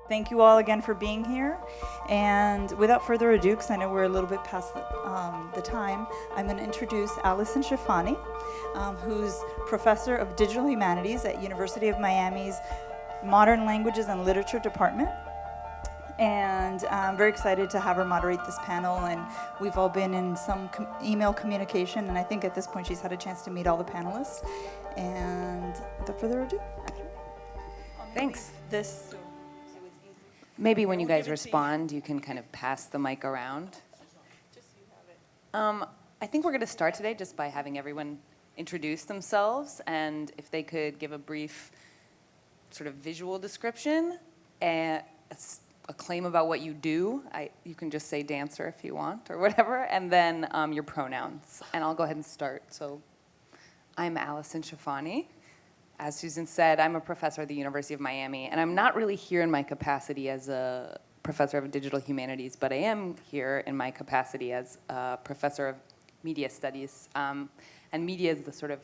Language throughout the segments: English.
Thank you all again for being here. And without further ado, because I know we're a little bit past the time, I'm going to introduce Allison Shafani, who's professor of digital humanities at University of Miami's Modern Languages and Literature Department. And I'm very excited to have her moderate this panel. And we've all been in some email communication, and I think at this point she's had a chance to meet all the panelists. And without further ado, Thanks. this. Maybe when you guys respond, you can kind of pass the mic around. I think we're going to start today just by having everyone introduce themselves, and if they could give a brief sort of visual description and a claim about what you do. You can just say dancer if you want or whatever, and then your pronouns. And I'll go ahead and start. So I'm Allison Shafani. As Susan said, I'm a professor at the University of Miami, and I'm not really here in my capacity as a professor of digital humanities, but I am here in my capacity as a professor of media studies. And media is the sort of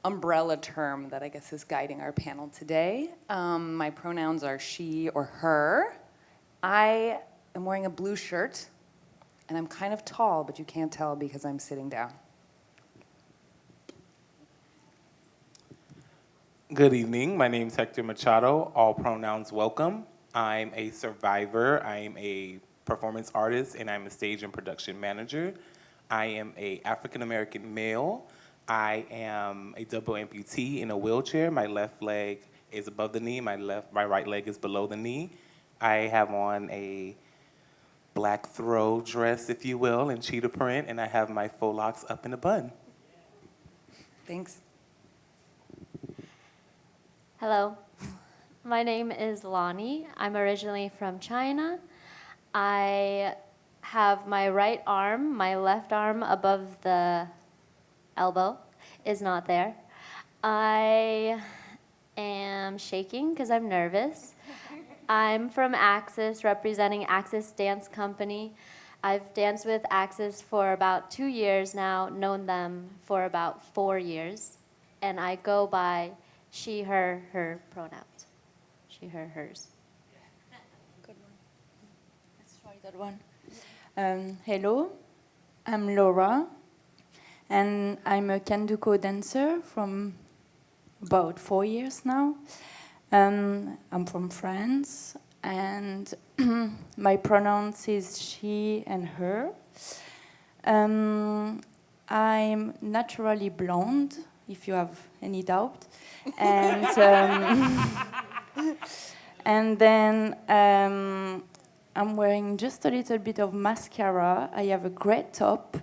umbrella term that I guess is guiding our panel today. My pronouns are she or her. I am wearing a blue shirt, and I'm kind of tall, but you can't tell because I'm sitting down. Good evening. My name is Hector Machado. All pronouns welcome. I'm a survivor. I'm a performance artist, and I'm a stage and production manager. I am a African American male. I am a double amputee in a wheelchair. My left leg is above the knee. My right leg is below the knee. I have on a black throw dress, if you will, in cheetah print, and I have my faux locks up in a bun. Thanks. Hello, my name is Lonnie. I'm originally from China. I have my right arm, my left arm above the elbow is not there. I am shaking because I'm nervous. I'm from Axis, representing Axis Dance Company. I've danced with Axis for about 2 years now, known them for about 4 years, and I go by she, her pronouns. She, her, hers. Good one. Let's try that one. Hello, I'm Laura, and I'm a Kanduko dancer from about 4 years now. I'm from France, and my pronouns is she and her. I'm naturally blonde, if you have any doubt. And and then I'm wearing just a little bit of mascara. I have a gray top,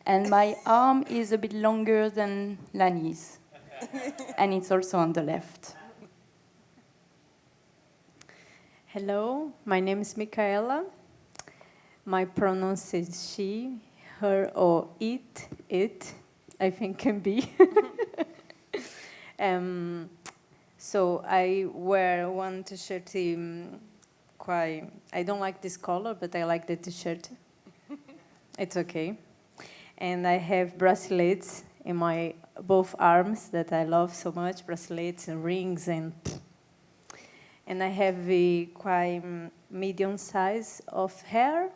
and my arm is a bit longer than Lani's, and it's also on the left. Hello, my name is Michaela. My pronouns is she, her, or it, I think can be. So I wear one t-shirt, I don't like this color, but I like the t-shirt. It's okay. And I have bracelets in my both arms that I love so much, bracelets and rings, and I have a quite medium size of hair,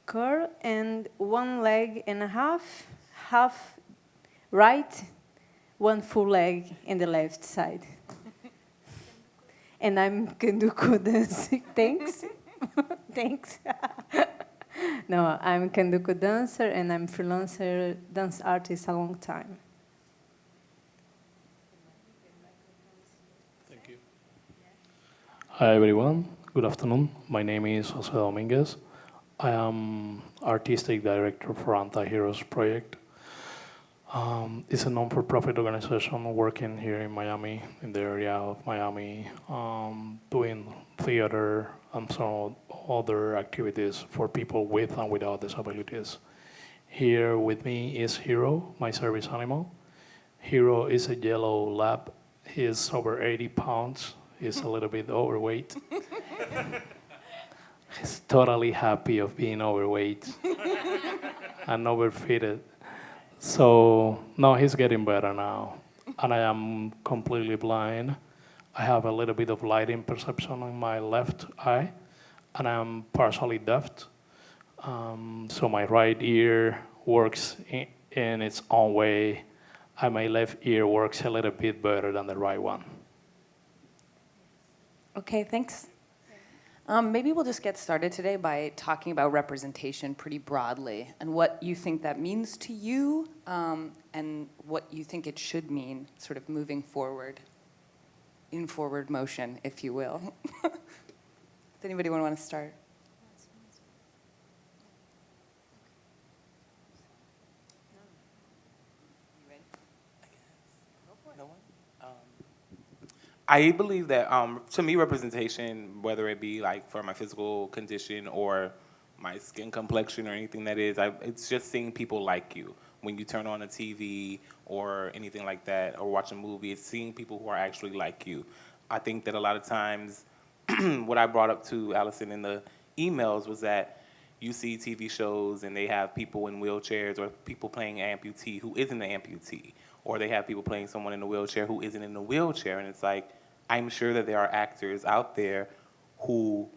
curl, and 1 leg and a half right, 1 full leg in the left side. And I'm Kanduko dancing. Thanks. Thanks. No, I'm Kanduko dancer, and I'm freelancer dance artist a long time. Thank you. Hi everyone, good afternoon. My name is Jose Dominguez. I am artistic director for Anti-Heroes Project. It's a non-for-profit organization working here in Miami, in the area of Miami, doing theater and some other activities for people with and without disabilities. Here with me is Hero, my service animal. Hero is a yellow lab. He is over 80 pounds. He's a little bit overweight. He's totally happy of being overweight and overfitted. So, no, he's getting better now. And I am completely blind. I have a little bit of lighting perception on my left eye, and I'm partially deaf. So my right ear works in its own way, and my left ear works a little bit better than the right one. Okay, thanks. Maybe we'll just get started today by talking about representation pretty broadly and what you think that means to you, and what you think it should mean sort of moving forward, in forward motion, if you will. Does anybody want to start? I believe that, to me, representation, whether it be like for my physical condition or my skin complexion or anything that is, it's just seeing people like you. When you turn on a TV or anything like that, or watch a movie, it's seeing people who are actually like you. I think that a lot of times, what I brought up to Allison in the emails was that you see TV shows and they have people in wheelchairs or people playing amputee who isn't an amputee, or they have people playing someone in a wheelchair who isn't in a wheelchair, and it's like, I'm sure that there are actors out there who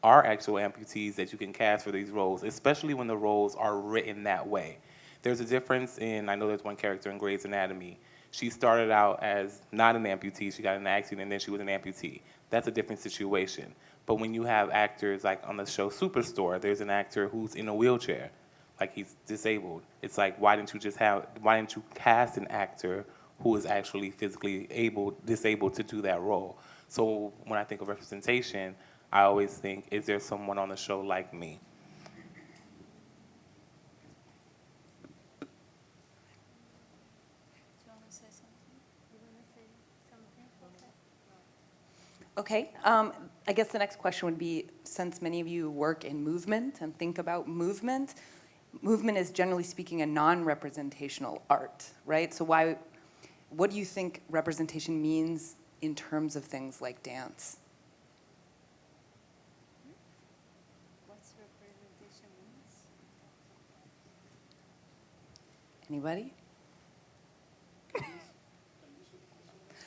are actual amputees that you can cast for these roles, especially when the roles are written that way. There's a difference in, I know there's one character in Grey's Anatomy. She started out as not an amputee, she got in an accident, and then she was an amputee. That's a different situation. But when you have actors like on the show Superstore, there's an actor who's in a wheelchair, like he's disabled. It's like, why didn't you cast an actor who is actually physically disabled to do that role? So when I think of representation, I always think, is there someone on the show like me? Okay, I guess the next question would be, since many of you work in movement and think about movement, movement is generally speaking a non-representational art, right? So what do you think representation means in terms of things like dance? What's representation means? Anybody?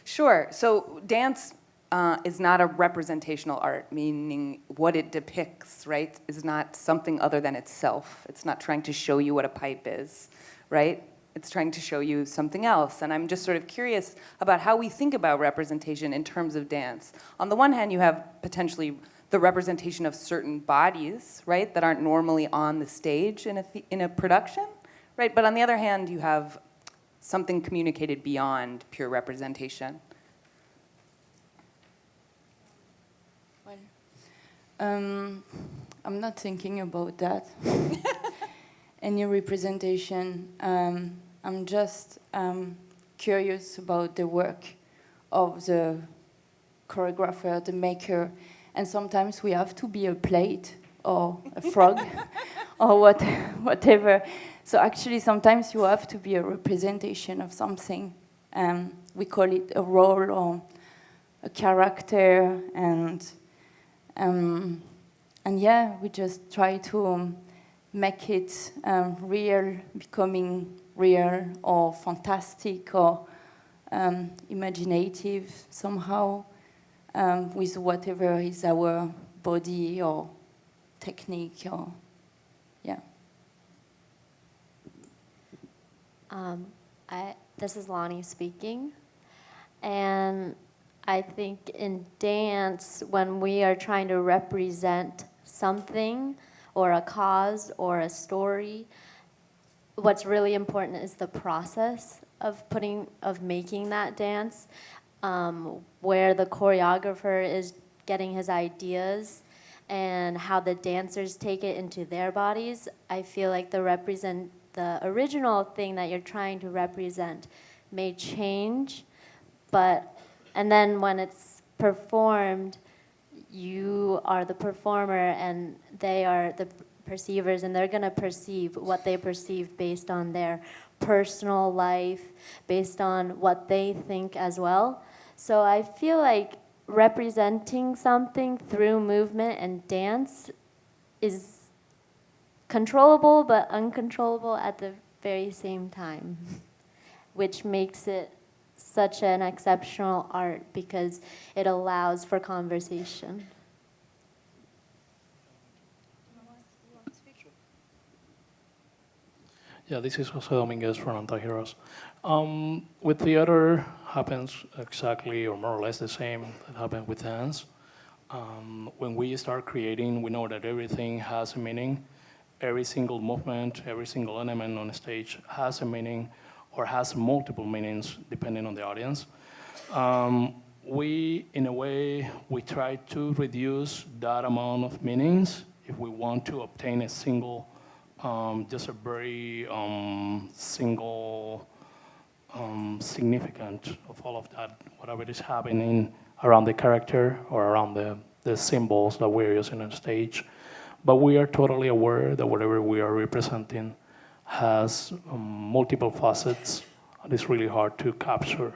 Sure. So dance is not a representational art, meaning what it depicts, right, is not something other than itself. It's not trying to show you what a pipe is, right? It's trying to show you something else. And I'm just sort of curious about how we think about representation in terms of dance. On the one hand, you have potentially the representation of certain bodies, right, that aren't normally on the stage in a production, right? But on the other hand, you have something communicated beyond pure representation. I'm not thinking about that. Any representation. I'm just curious about the work of the choreographer, the maker, and sometimes we have to be a plate or a frog or whatever. So actually sometimes you have to be a representation of something. We call it a role or a character, and yeah, we just try to make it real, becoming real or fantastic or imaginative somehow, with whatever is our body or technique or, yeah. This is Lonnie speaking, and I think in dance, when we are trying to represent something or a cause or a story, what's really important is the process of making that dance, where the choreographer is getting his ideas and how the dancers take it into their bodies. I feel like the original thing that you're trying to represent may change, and then when it's performed, you are the performer and they are the perceivers, and they're going to perceive what they perceive based on their personal life, based on what they think as well. So I feel like representing something through movement and dance is controllable but uncontrollable at the very same time, which makes it such an exceptional art because it allows for conversation. Yeah, this is Jose Dominguez from Anti-Heroes. With theater, happens exactly or more or less the same that happened with dance. When we start creating, we know that everything has a meaning. Every single movement, every single element on stage has a meaning or has multiple meanings depending on the audience. We, in a way, we try to reduce that amount of meanings if we want to obtain a single, just a very single significant of all of that, whatever is happening around the character or around the symbols that we're using on stage. But we are totally aware that whatever we are representing has multiple facets, and it's really hard to capture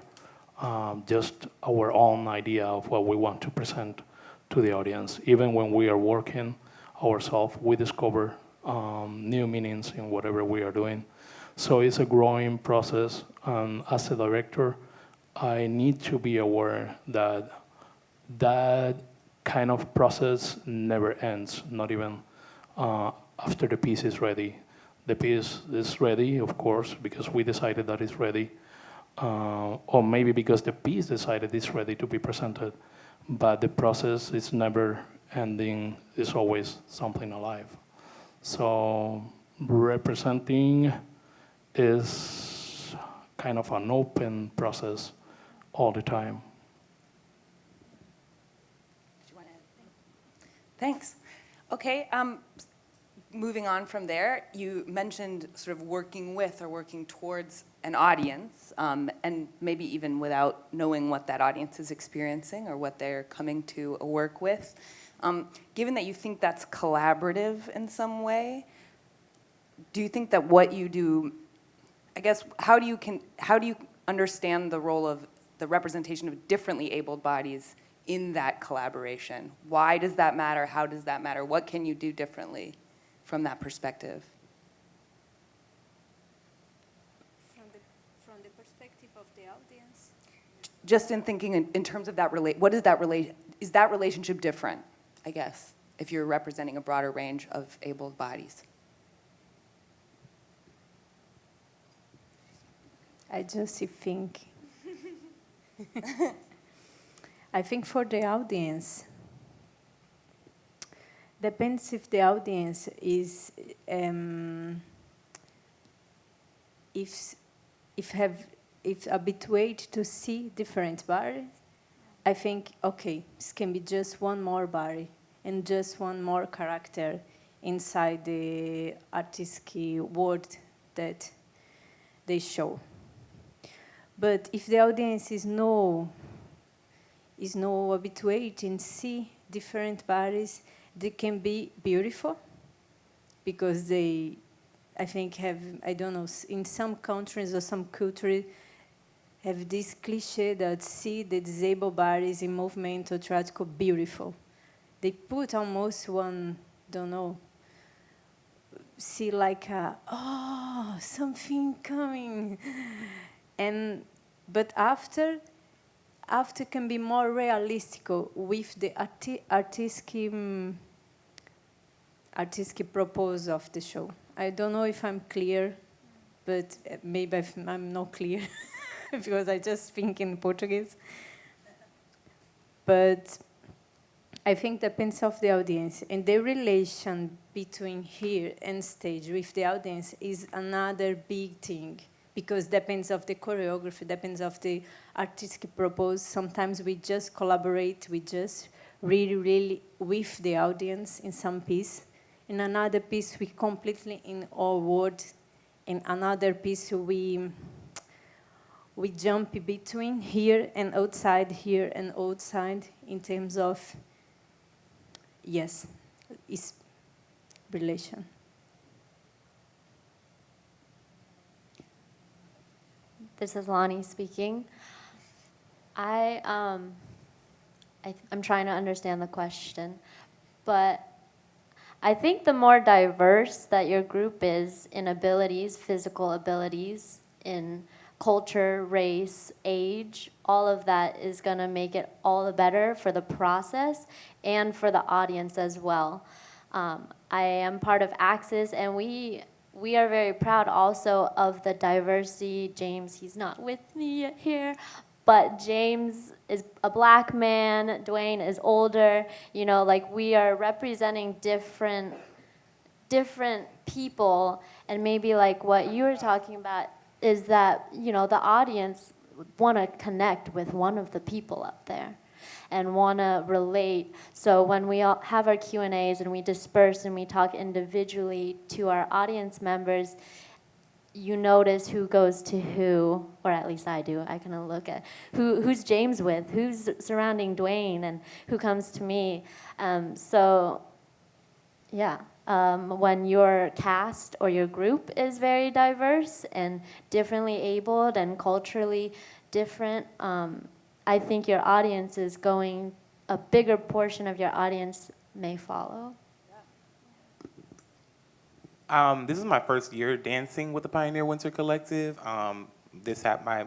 just our own idea of what we want to present to the audience. Even when we are working ourselves, we discover new meanings in whatever we are doing. So it's a growing process, and as a director, I need to be aware that that kind of process never ends, not even after the piece is ready. The piece is ready, of course, because we decided that it's ready, or maybe because the piece decided it's ready to be presented, but the process is never ending, it's always something alive. So representing is kind of an open process all the time. Thanks. Okay, moving on from there, you mentioned sort of working with or working towards an audience, and maybe even without knowing what that audience is experiencing or what they're coming to work with. Given that you think that's collaborative in some way, do you think that what you do, I guess, how do you understand the role of the representation of differently abled bodies in that collaboration? Why does that matter? How does that matter? What can you do differently from that perspective? From the perspective of the audience? Just in thinking in terms of that, what is that is that relationship different, I guess, if you're representing a broader range of abled bodies? I just think. I think for the audience, depends if the audience is if habituated to see different bodies. I think okay, this can be just one more body and just one more character inside the artistic world that they show. But if the audience is no habituated and see different bodies, they can be beautiful because they, I think, have, I don't know, in some countries or some cultures have this cliche that see the disabled bodies in movement or theatrical beautiful. They put almost one, don't know, see like something coming. But after can be more realistic with the artistic purpose of the show. I don't know if I'm clear, but maybe I'm not clear because I just think in Portuguese. But I think depends of the audience, and the relation between here and stage with the audience is another big thing. Because depends of the choreography, depends of the artistic purpose. Sometimes we just collaborate, we just really with the audience in some piece. In another piece, we completely in our world. In another piece, we jump between here and outside in terms of, yes, it's relation. This is Lonnie speaking. I'm trying to understand the question, but I think the more diverse that your group is in abilities, physical abilities, in culture, race, age, all of that is going to make it all the better for the process and for the audience as well. I am part of Axis, and we are very proud also of the diversity. James, he's not with me here, but James is a black man, Dwayne is older, you know, like we are representing different people, and maybe like what you were talking about is that, you know, the audience want to connect with one of the people up there and want to relate. So when we all have our Q&As and we disperse and we talk individually to our audience members, you notice who goes to who, or at least I do. I kind of look at who's James with, who's surrounding Dwayne, and who comes to me. So, yeah. When your cast or your group is very diverse and differently abled and culturally different, I think your audience is going, a bigger portion of your audience may follow. This is my first year dancing with the Pioneer Winter Collective. My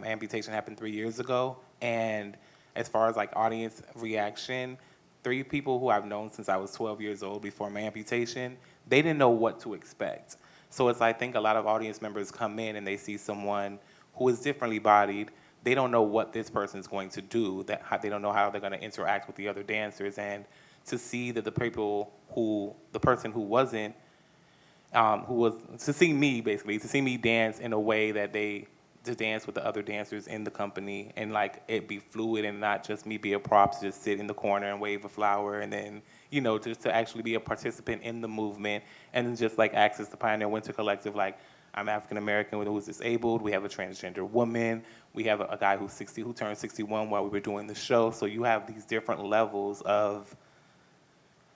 amputation happened 3 years ago, and as far as like audience reaction, 3 people who I've known since I was 12 years old before my amputation, they didn't know what to expect. So it's, I think a lot of audience members come in and they see someone who is differently bodied. They don't know what this person's going to do. They don't know how they're going to interact with the other dancers, and to see that the person who wasn't, to see me basically, to see me dance in a way that to dance with the other dancers in the company, and like it be fluid and not just me be a prop to just sit in the corner and wave a flower, and then, you know, just to actually be a participant in the movement. And then just like Access, the Pioneer Winter Collective, like I'm African American who's disabled, we have a transgender woman, we have a guy who's 60 who turned 61 while we were doing the show. So you have these different levels of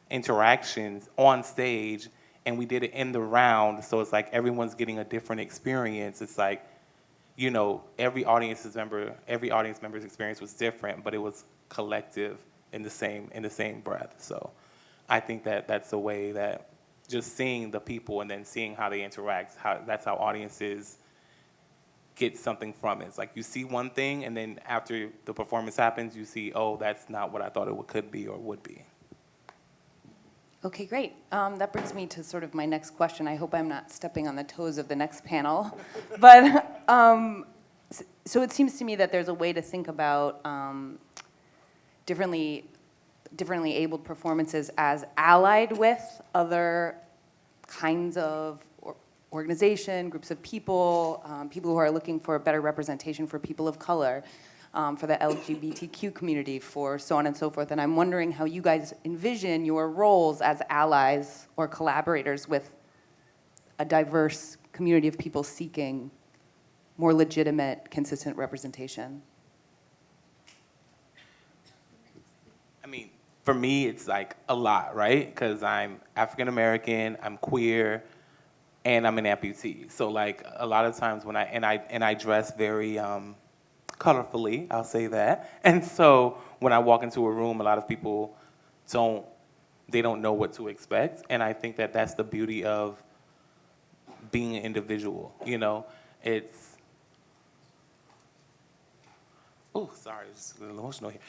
interactions on stage, and we did it in the round, so it's like everyone's getting a different experience. It's like, you know, every audience member's experience was different, but it was collective in the same breath. So I think that that's the way that just seeing the people and then seeing how they interact, that's how audiences get something from it. It's like you see one thing, and then after the performance happens, you see, oh, that's not what I thought it could be or would be. Okay, great. That brings me to sort of my next question. I hope I'm not stepping on the toes of the next panel. But so it seems to me that there's a way to think about differently abled performances as allied with other kinds of organization, groups of people, people who are looking for a better representation for people of color, for the LGBTQ community, for so on and so forth. And I'm wondering how you guys envision your roles as allies or collaborators with a diverse community of people seeking more legitimate, consistent representation. I mean, for me, it's like a lot, right? Because I'm African American, I'm queer, and I'm an amputee. So like a lot of times when I dress very colorfully, I'll say that. And so when I walk into a room, a lot of people don't know what to expect. And I think that that's the beauty of being an individual, you know? It's, oh, sorry, it's a little emotional here.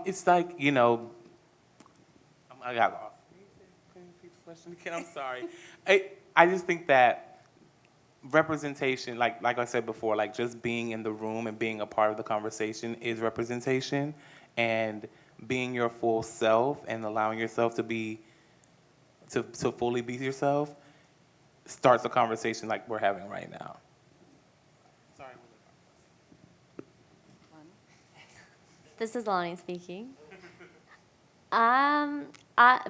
It's like, you know, I got lost. Can you repeat the question again? I'm sorry. I just think that representation, like I said before, like just being in the room and being a part of the conversation is representation, and being your full self and allowing yourself to fully be yourself starts a conversation like we're having right now. Sorry. This is Lonnie speaking.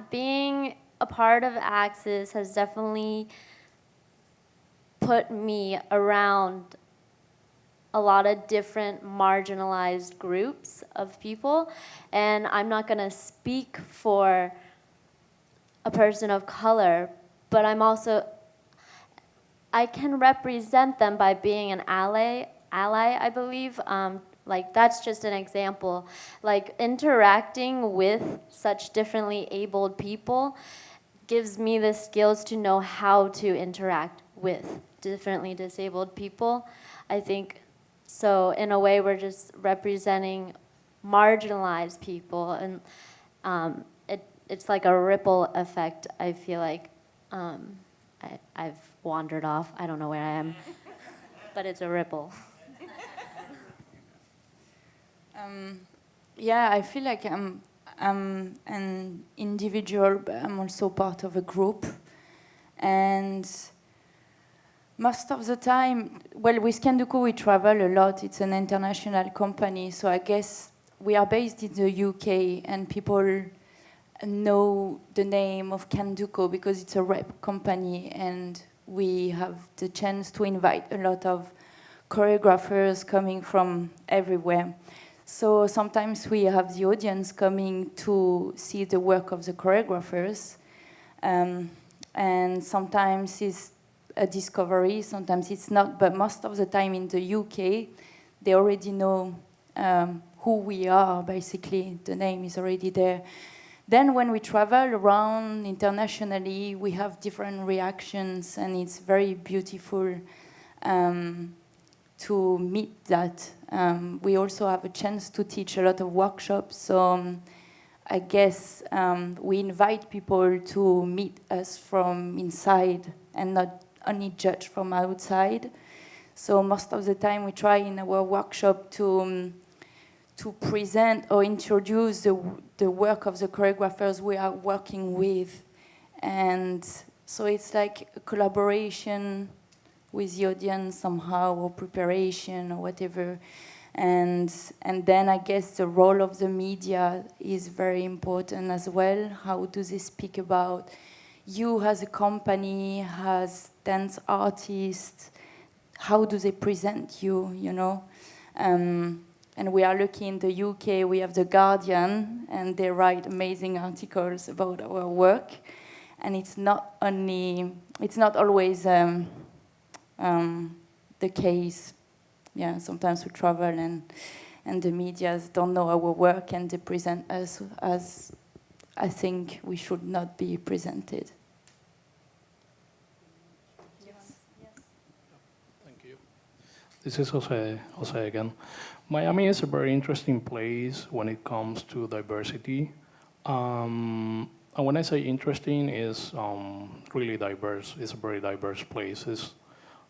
Being a part of Axis has definitely put me around a lot of different marginalized groups of people, and I'm not going to speak for a person of color, but I can represent them by being an ally, I believe. Like, that's just an example. Like, interacting with such differently abled people gives me the skills to know how to interact with differently disabled people. I think So in a way, we're just representing marginalized people, and it's like a ripple effect. I feel like I've wandered off. I don't know where I am, but it's a ripple. Yeah, I feel like I'm an individual, but I'm also part of a group. And most of the time, well, with Kenduko we travel a lot. It's an international company, so I guess we are based in the UK, and people know the name of Kenduko because it's a rep company, and we have the chance to invite a lot of choreographers coming from everywhere. So sometimes we have the audience coming to see the work of the choreographers, and sometimes it's a discovery, sometimes it's not, but most of the time in the UK, they already know who we are, basically. The name is already there. Then when we travel around internationally, we have different reactions, and it's very beautiful to meet that. We also have a chance to teach a lot of workshops, so I guess we invite people to meet us from inside and not only judge from outside. So most of the time we try in our workshop to present or introduce the work of the choreographers we are working with. And so it's like a collaboration with the audience somehow, or preparation or whatever. And then I guess the role of the media is very important as well. How do they speak about you as a company, as dance artists? How do they present you, you know? And we are lucky in the UK, we have The Guardian, and they write amazing articles about our work. And it's not always the case. Yeah, sometimes we travel and the medias don't know our work, and they present us as I think we should not be presented. Thank you. This is Jose again. Miami is a very interesting place when it comes to diversity. And when I say interesting, it's really diverse. It's a very diverse place. It's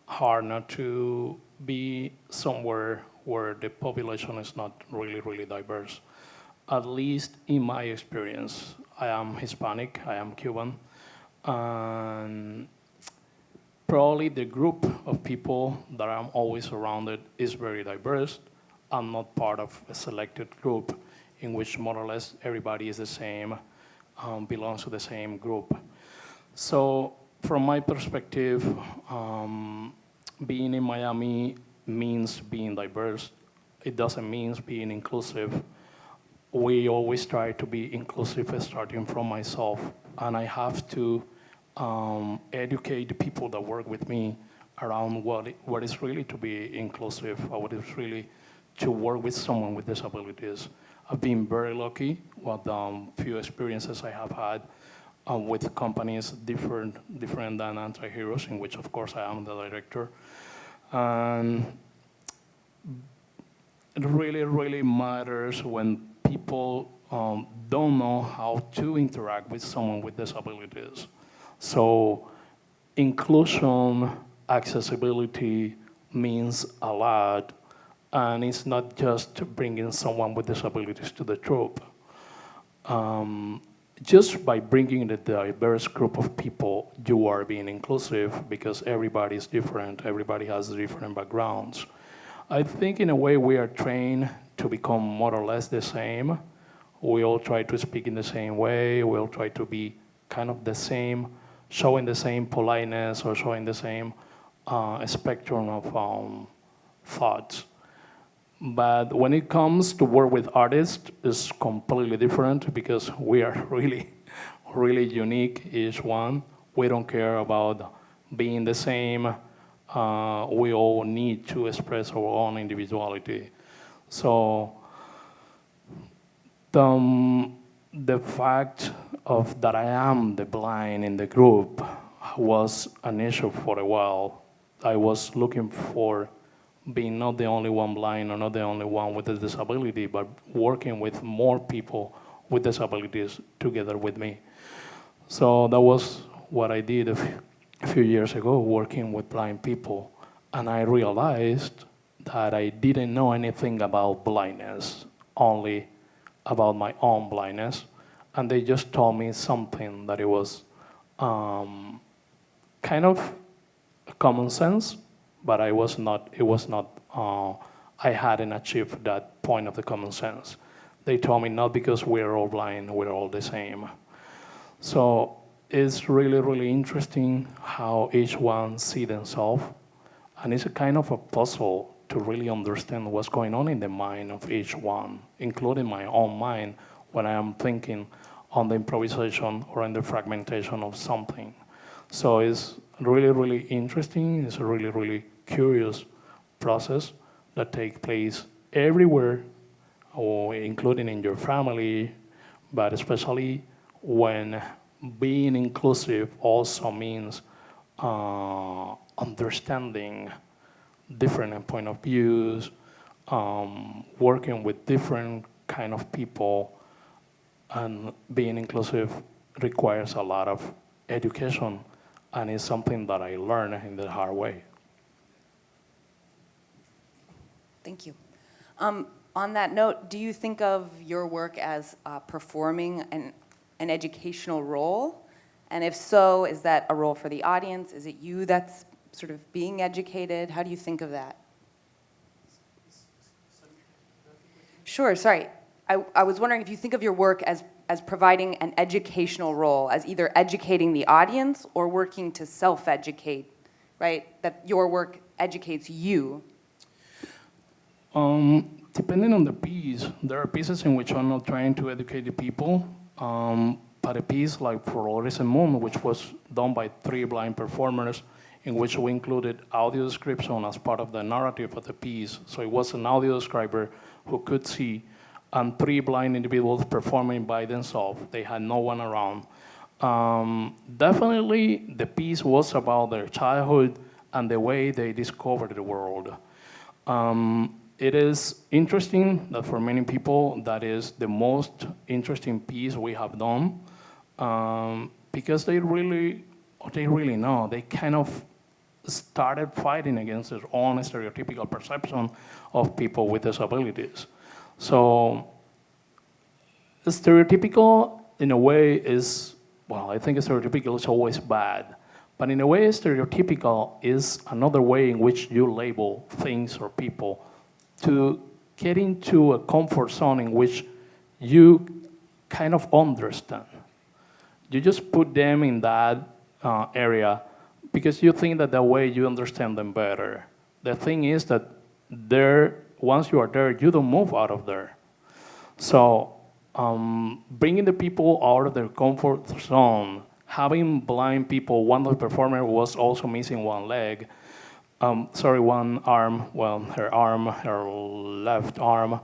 hard not to be somewhere where the population is not really, really diverse. At least in my experience, I am Hispanic, I am Cuban, and probably the group of people that I'm always surrounded is very diverse. I'm not part of a selected group in which more or less everybody is the same, belongs to the same group. So from my perspective, being in Miami means being diverse. It doesn't mean being inclusive. We always try to be inclusive, starting from myself, and I have to educate the people that work with me around what is really to be inclusive, or what is really to work with someone with disabilities. I've been very lucky with few experiences I have had with companies different than Anti-Heroes, in which of course I am the director. And it really, really matters when people don't know how to interact with someone with disabilities. So inclusion, accessibility means a lot, and it's not just bringing someone with disabilities to the troupe. Just by bringing a diverse group of people, you are being inclusive because everybody is different, everybody has different backgrounds. I think in a way we are trained to become more or less the same. We all try to speak in the same way, we all try to be kind of the same, showing the same politeness or showing the same spectrum of thoughts. But when it comes to work with artists, it's completely different because we are really, really unique, each one. We don't care about being the same. We all need to express our own individuality. So the fact of that I am the blind in the group was an issue for a while. I was looking for being not the only one blind or not the only one with a disability, but working with more people with disabilities together with me. So that was what I did a few years ago, working with blind people. And I realized that I didn't know anything about blindness, only about my own blindness. And they just told me something that it was kind of common sense, but it was not, I hadn't achieved that point of the common sense. They told me not because we're all blind, we're all the same. So it's really, really interesting how each one see themselves. And it's a kind of a puzzle to really understand what's going on in the mind of each one, including my own mind when I am thinking on the improvisation or in the fragmentation of something. So it's really, really interesting. It's a really, really curious process that takes place everywhere, or including in your family, but especially when being inclusive also means understanding different point of views, working with different kind of people, and being inclusive requires a lot of education, and it's something that I learned in the hard way. Thank you. On that note, do you think of your work as performing an educational role? And if so, is that a role for the audience? Is it you that's sort of being educated? How do you think of that? Sure, sorry. I was wondering if you think of your work as providing an educational role, as either educating the audience or working to self-educate, right? That your work educates you. Depending on the piece, there are pieces in which I'm not trying to educate the people, but a piece like for Loris and Moon, which was done by 3 blind performers, in which we included audio description as part of the narrative of the piece. So it was an audio describer who could see, and 3 blind individuals performing by themselves. They had no one around. Definitely the piece was about their childhood and the way they discovered the world. It is interesting that for many people, that is the most interesting piece we have done, because they really know, they kind of started fighting against their own stereotypical perception of people with disabilities. So stereotypical in a way is, well, I think stereotypical is always bad. But in a way, stereotypical is another way in which you label things or people to get into a comfort zone in which you kind of understand. You just put them in that area because you think that way you understand them better. The thing is that once you are there, you don't move out of there. So bringing the people out of their comfort zone, having blind people, one of the performers was also missing one leg, one arm, well, her left arm,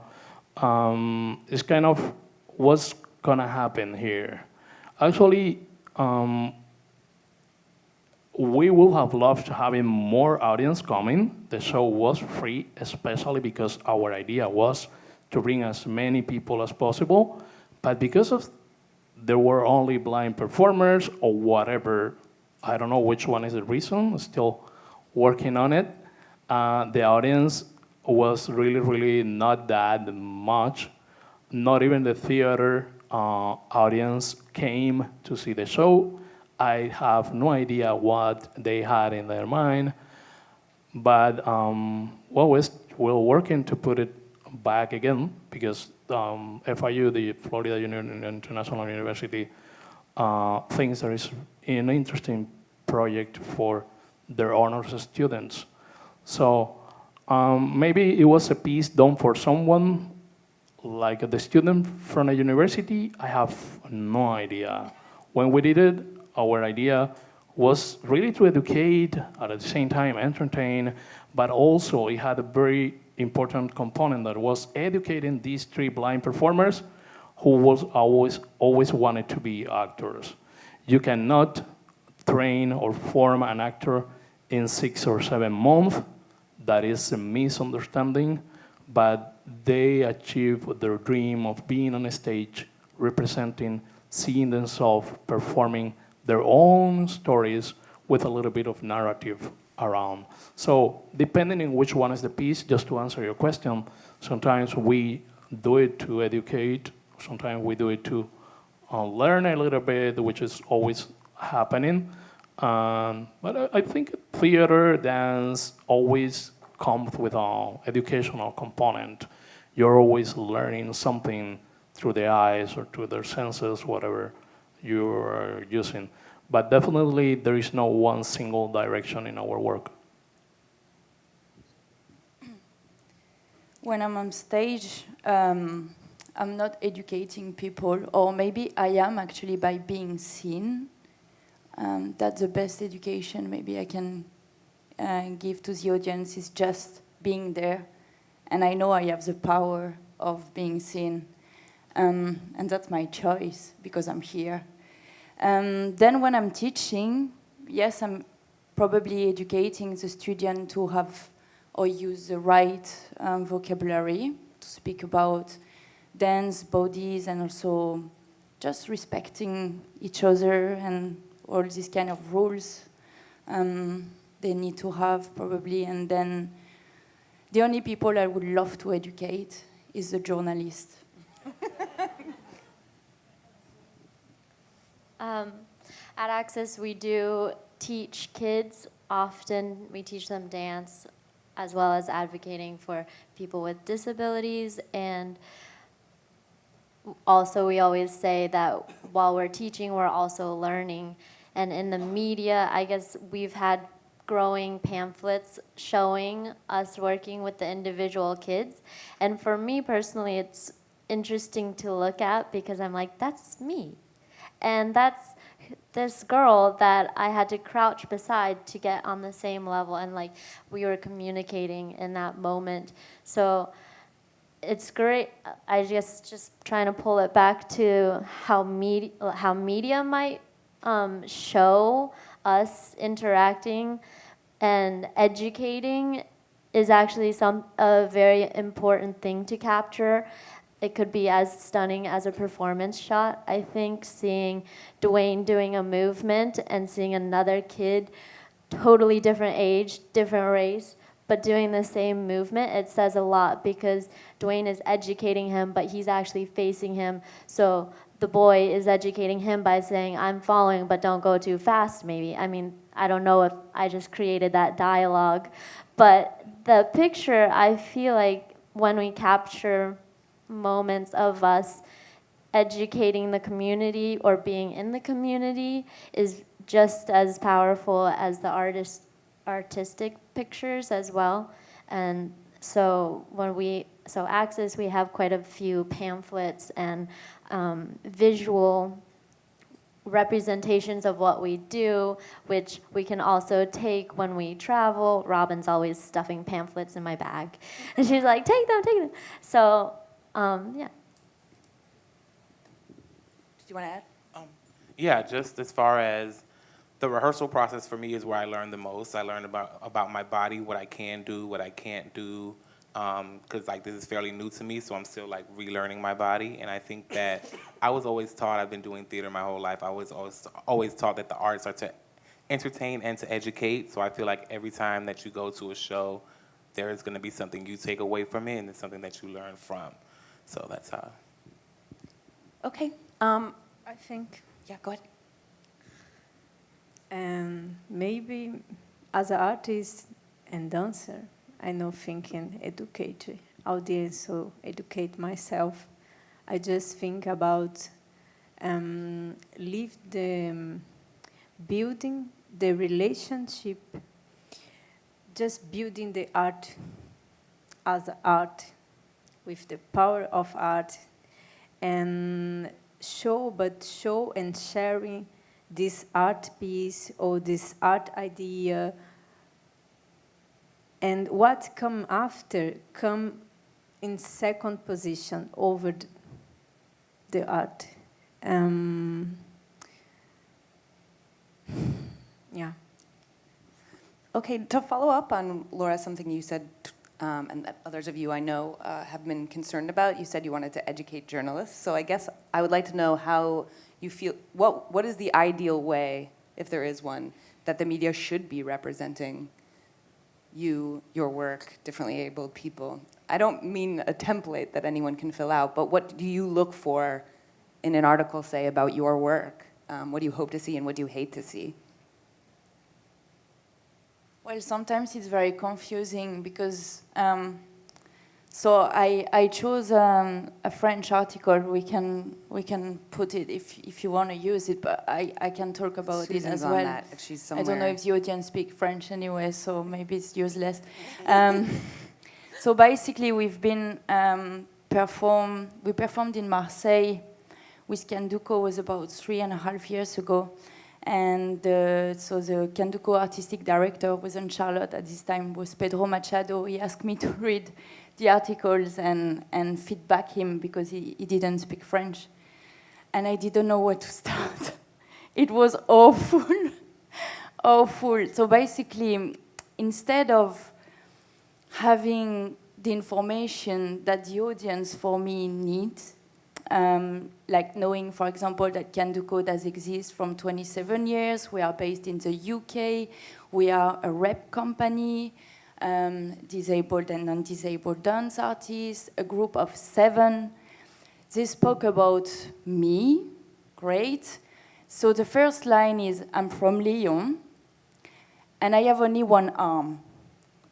is kind of what's gonna happen here. Actually, we would have loved having more audience coming. The show was free, especially because our idea was to bring as many people as possible, but because of there were only blind performers or whatever, I don't know which one is the reason, still working on it. The audience was really, really not that much. Not even the theater audience came to see the show. I have no idea what they had in their mind, but we're working to put it back again because FIU, the Florida International University, thinks there is an interesting project for their honors students. So maybe it was a piece done for someone, like the student from a university. I have no idea. When we did it, our idea was really to educate, at the same time entertain, but also it had a very important component that was educating these 3 blind performers who was always wanted to be actors. You cannot train or form an actor in 6 or 7 months. that is a misunderstanding, but they achieve their dream of being on a stage, representing, seeing themselves performing their own stories with a little bit of narrative around. So depending on which one is the piece, just to answer your question, sometimes we do it to educate, sometimes we do it to learn a little bit, which is always happening. But I think theater, dance always comes with an educational component. You're always learning something through the eyes or through their senses, whatever you're using. But definitely there is no one single direction in our work. When I'm on stage, I'm not educating people, or maybe I am actually by being seen. That's the best education maybe I can give to the audience, is just being there. And I know I have the power of being seen. And that's my choice, because I'm here. Then when I'm teaching, yes, I'm probably educating the student to have or use the right vocabulary to speak about dance, bodies, and also just respecting each other and all these kind of rules they need to have probably. And then the only people I would love to educate is the journalist. At Access, we do teach kids often. We teach them dance, as well as advocating for people with disabilities. And also, we always say that while we're teaching, we're also learning. And in the media, I guess we've had growing pamphlets showing us working with the individual kids. And for me personally, it's interesting to look at, because I'm like, that's me. And that's this girl that I had to crouch beside to get on the same level, and like we were communicating in that moment. So it's great. I just trying to pull it back to how media might show us interacting and educating is actually a very important thing to capture. It could be as stunning as a performance shot. I think seeing Dwayne doing a movement and seeing another kid, totally different age, different race, but doing the same movement, it says a lot, because Dwayne is educating him, but he's actually facing him. So the boy is educating him by saying, I'm following, but don't go too fast, maybe. I mean, I don't know if I just created that dialogue, but the picture, I feel like when we capture moments of us educating the community or being in the community is just as powerful as the artistic pictures as well. And so Access, we have quite a few pamphlets and visual representations of what we do, which we can also take when we travel. Robin's always stuffing pamphlets in my bag, and she's like, take them, take them. So yeah. Did you want to add? Yeah, just as far as the rehearsal process for me is where I learn the most. I learn about my body, what I can do, what I can't do, because like this is fairly new to me, so I'm still like relearning my body. And I think that I was always taught, I've been doing theater my whole life, I was always taught that the arts are to entertain and to educate. So I feel like every time that you go to a show, there is going to be something you take away from it, and it's something that you learn from. So that's how. Okay. I think Yeah, go ahead. maybe as an artist and dancer, I know thinking educate audience or educate myself. I just think about leave the building the relationship, just building the art as art with the power of art, and show and sharing this art piece or this art idea, and what come after come in second position over the art. Yeah. Okay, to follow up on, Laura, something you said, and that others of you I know have been concerned about, you said you wanted to educate journalists. So I guess I would like to know how you feel, what is the ideal way, if there is one, that the media should be representing you, your work, differently abled people? I don't mean a template that anyone can fill out, but what do you look for in an article, say, about your work? What do you hope to see and what do you hate to see? Well, sometimes it's very confusing because, so I chose a French article. We can put it if you want to use it, but I can talk about Susan's it as on well. that, if she's I somewhere. don't know if the audience speak French anyway, so maybe it's useless. So basically, we performed in Marseille with Canduco was about 3.5 years ago. And so the Canduco artistic director wasn't Charlotte at this time, was Pedro Machado. He asked me to read the articles and feedback him because he didn't speak French. And I didn't know where to start. It was awful, awful. So basically, instead of having the information that the audience for me needs, like knowing, for example, that Canduco does exist from 27 years. We are based in the UK. We are a rep company, disabled and non-disabled dance artists, a group of 7. They spoke about me, great. So the first line is, I'm from Lyon, and I have only one arm.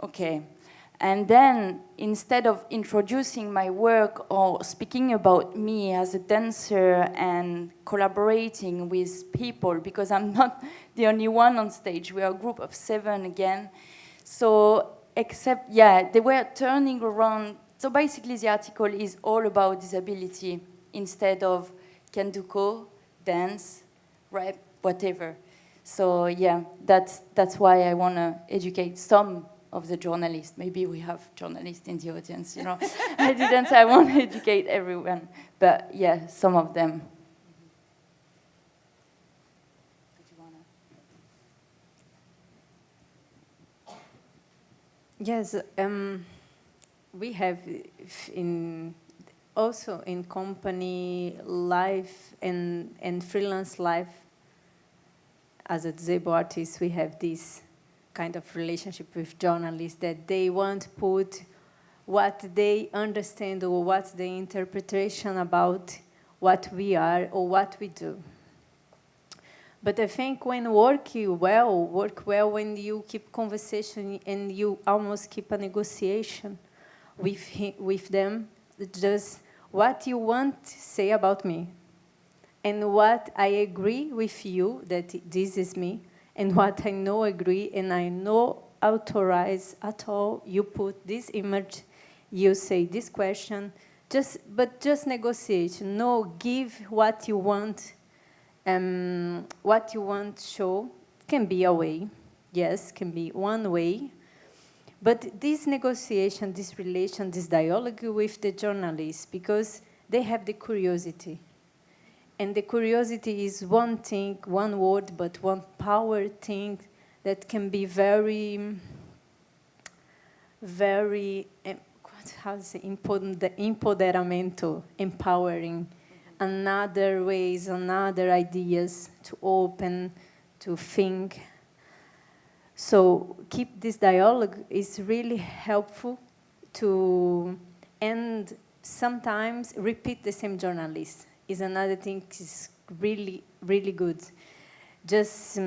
Okay. And then, instead of introducing my work or speaking about me as a dancer and collaborating with people, because I'm not the only one on stage, we are a group of 7 again. So, except, yeah, they were turning around. So basically, the article is all about disability instead of Canduco, dance, rap, whatever. So, yeah, that's why I want to educate some of the journalists. Maybe we have journalists in the audience, you know. I didn't say I want to educate everyone, but yeah, some of them. Yes, we have also in company life and freelance life. As a disabled artist, we have this kind of relationship with journalists that they want to put what they understand or what's the interpretation about what we are or what we do. But I think when work well when you keep conversation and you almost keep a negotiation with them, just what you want to say about me and what I agree with you that this is me, and what I no agree and I no authorize at all. You put this image, you say this question, just negotiate. No, give what you want. What you want to show can be a way, yes, can be one way. But this negotiation, this relation, this dialogue with the journalists, because they have the curiosity. And the curiosity is one thing, one word, but one power thing that can be very, very, how to say, important, the empoderamento, empowering, another ways, another ideas to open, to think. So keep this dialogue is really helpful to, and sometimes repeat the same journalist is another thing is really, really good. Just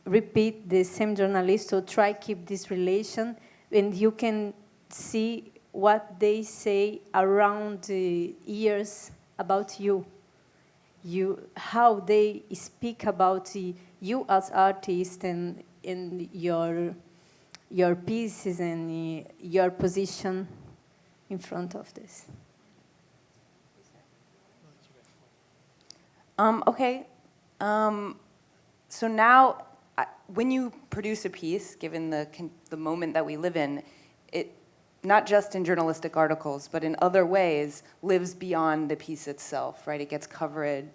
repeat the same journalist, so try keep this relation, and you can see what they say around the years about you, how they speak about you as artist and in your pieces and your position in front of this. Okay. So now, when you produce a piece, given the moment that we live in, it, not just in journalistic articles, but in other ways, lives beyond the piece itself, right? It gets covered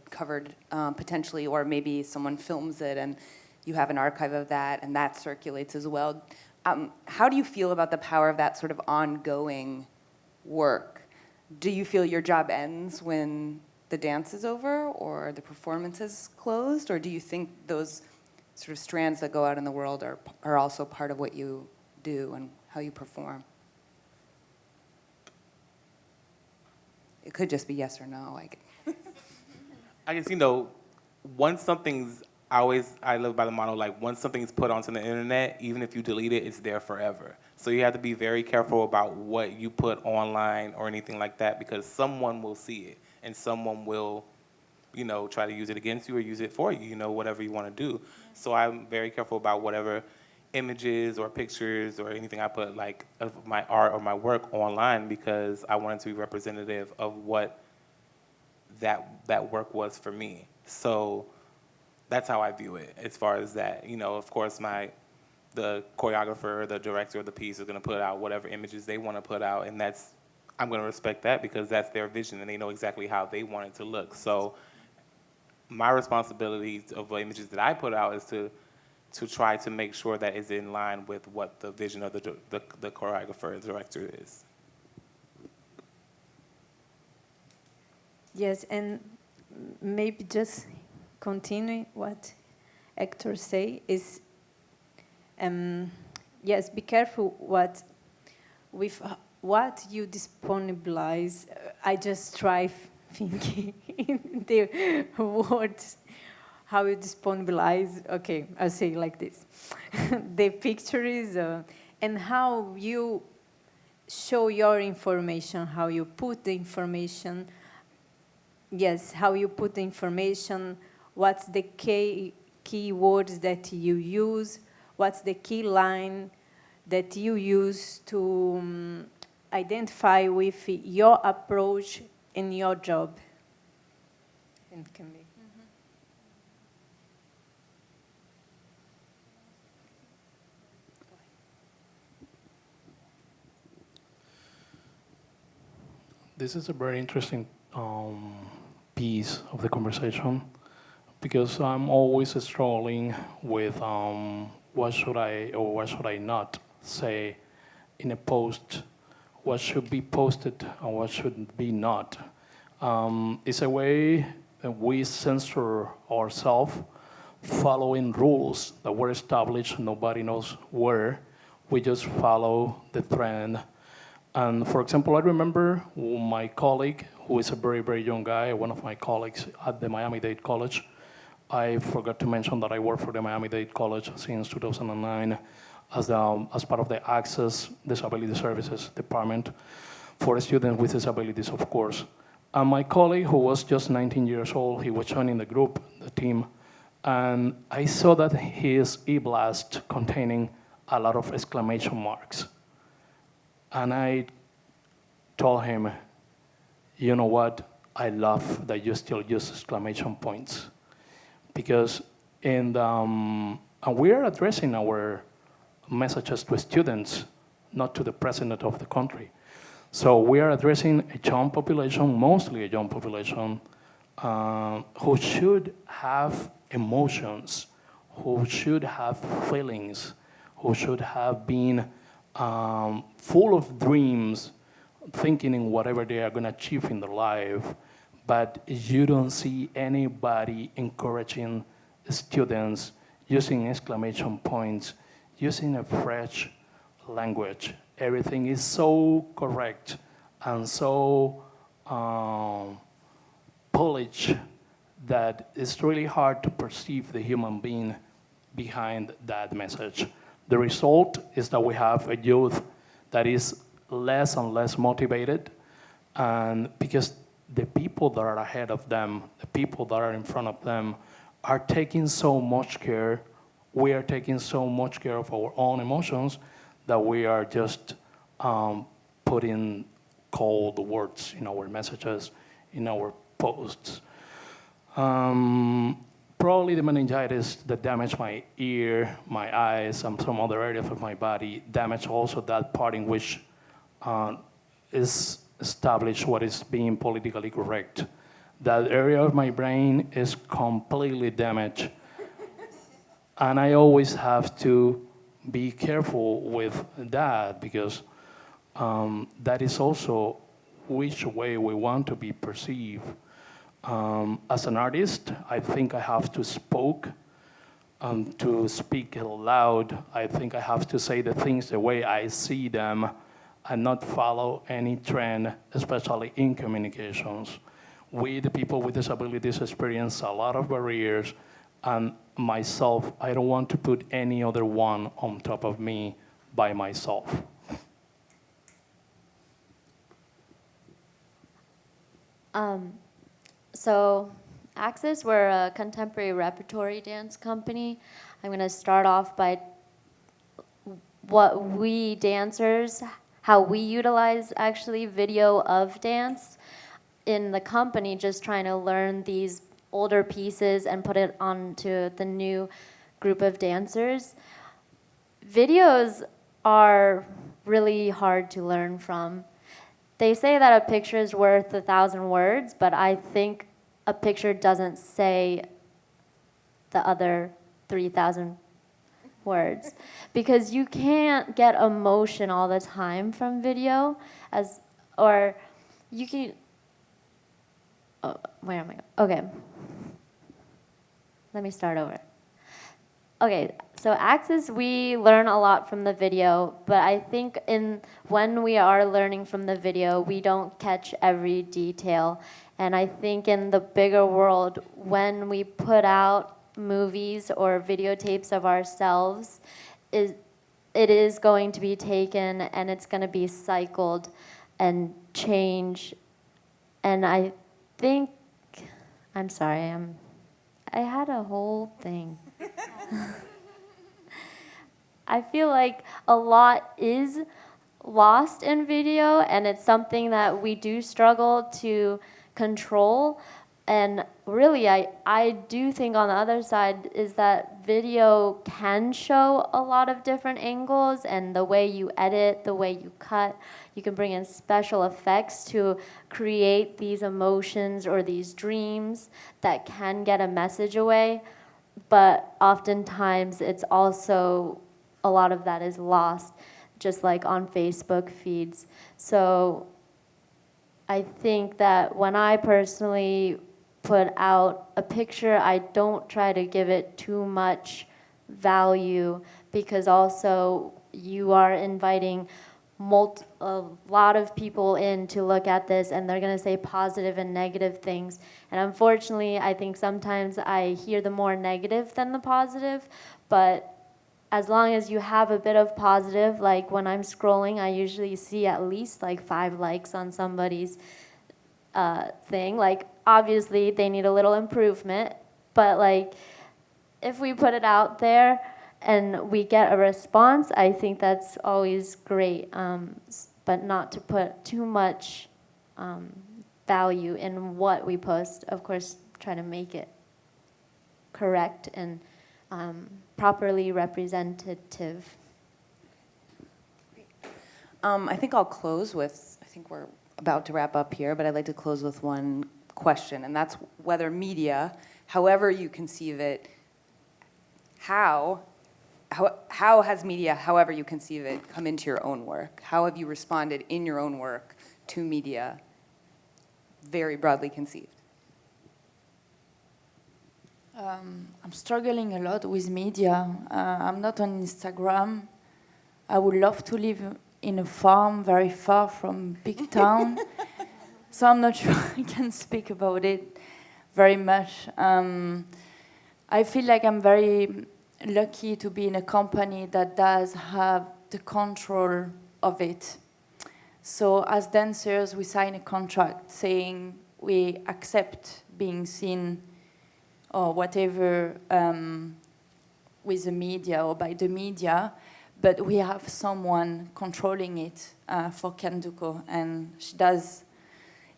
potentially, or maybe someone films it, and you have an archive of that, and that circulates as well. How do you feel about the power of that sort of ongoing work? Do you feel your job ends when the dance is over or the performance is closed, or do you think those sort of strands that go out in the world are also part of what you do and how you perform? It could just be yes or no. I guess, once something's, I live by the motto, like, once something's put onto the internet, even if you delete it, it's there forever. So you have to be very careful about what you put online or anything like that, because someone will see it and someone will, try to use it against you or use it for you, whatever you want to do. So I'm very careful about whatever images or pictures or anything I put, like, of my art or my work online, because I want it to be representative of what that work was for me. So that's how I view it as far as that. Of course, the choreographer, the director of the piece is going to put out whatever images they want to put out, and I'm going to respect that because that's their vision and they know exactly how they want it to look. So my responsibility of the images that I put out is to try to make sure that it's in line with what the vision of the choreographer and director is. Yes, and maybe just continue what Hector say is, yes, be careful with what you disponibilize. I just try thinking in the words, how you disponibilize, okay, I'll say it like this. The pictures and how you show your information, how you put the information. Yes, how you put the information, what's the key words that you use, what's the key line that you use to identify with your approach in your job. And can be. This is a very interesting piece of the conversation because I'm always struggling with what should I or what should I not say in a post, what should be posted and what should be not. It's a way that we censor ourselves following rules that were established, nobody knows where. We just follow the trend. And for example, I remember my colleague, who is a very, very young guy, one of my colleagues at the Miami-Dade College. I forgot to mention that I work for the Miami-Dade College since 2009 as part of the Access Disability Services Department for students with disabilities, of course. And my colleague, who was just 19 years old, he was joining the group, the team, and I saw that his e-blast containing a lot of exclamation marks. And I told him, you know what, I love that you still use exclamation points. Because and we are addressing our messages to students, not to the president of the country. So we are addressing a young population, mostly a young population, who should have emotions, who should have feelings, who should have been full of dreams, thinking in whatever they are going to achieve in their life, but you don't see anybody encouraging students using exclamation points, using a fresh language. Everything is so correct and so polished that it's really hard to perceive the human being behind that message. The result is that we have a youth that is less and less motivated, and because the people that are ahead of them, the people that are in front of them, are taking so much care, we are taking so much care of our own emotions that we are just putting cold words in our messages, in our posts. Probably the meningitis that damaged my ear, my eyes, and some other areas of my body damaged also that part in which is established what is being politically correct. That area of my brain is completely damaged. And I always have to be careful with that because that is also which way we want to be perceived. As an artist, I think I have to speak loud. I think I have to say the things the way I see them and not follow any trend, especially in communications. We, the people with disabilities, experience a lot of barriers, and myself, I don't want to put any other one on top of me by myself. So, Axis, we're a contemporary repertory dance company. I'm going to start off by what we dancers, how we utilize actually video of dance in the company, just trying to learn these older pieces and put it onto the new group of dancers. Videos are really hard to learn from. They say that a picture is worth 1,000 words, but I think a picture doesn't say the other 3,000 words because you can't get emotion all the time from video or you can, oh, where am I? Okay. Let me start over. Okay, so Axis, we learn a lot from the video, but I think when we are learning from the video, we don't catch every detail. And I think in the bigger world, when we put out movies or videotapes of ourselves, it is going to be taken and it's going to be cycled and change. And I think, I'm sorry, I had a whole thing. I feel like a lot is lost in video, and it's something that we do struggle to control. And really, I do think on the other side is that video can show a lot of different angles, and the way you edit, the way you cut, you can bring in special effects to create these emotions or these dreams that can get a message away. But oftentimes it's also, a lot of that is lost, just like on Facebook feeds. So I think that when I personally put out a picture, I don't try to give it too much value because also you are inviting a lot of people in to look at this, and they're going to say positive and negative things. And unfortunately, I think sometimes I hear the more negative than the positive, but as long as you have a bit of positive, like when I'm scrolling, I usually see at least like 5 likes on somebody's thing. Like, obviously, they need a little improvement, but like, if we put it out there and we get a response, I think that's always great, but not to put too much value in what we post. Of course, try to make it correct and properly representative. I think I'll close with, I think we're about to wrap up here, but I'd like to close with one question, and that's whether media, however you conceive it, how has media, however you conceive it, come into your own work? How have you responded in your own work to media, very broadly conceived? I'm struggling a lot with media. I'm not on Instagram. I would love to live in a farm very far from big town. So I'm not sure I can speak about it very much. I feel like I'm very lucky to be in a company that does have the control of it. So as dancers, we sign a contract saying we accept being seen or whatever with the media or by the media, but we have someone controlling it for Kanduko, and she does,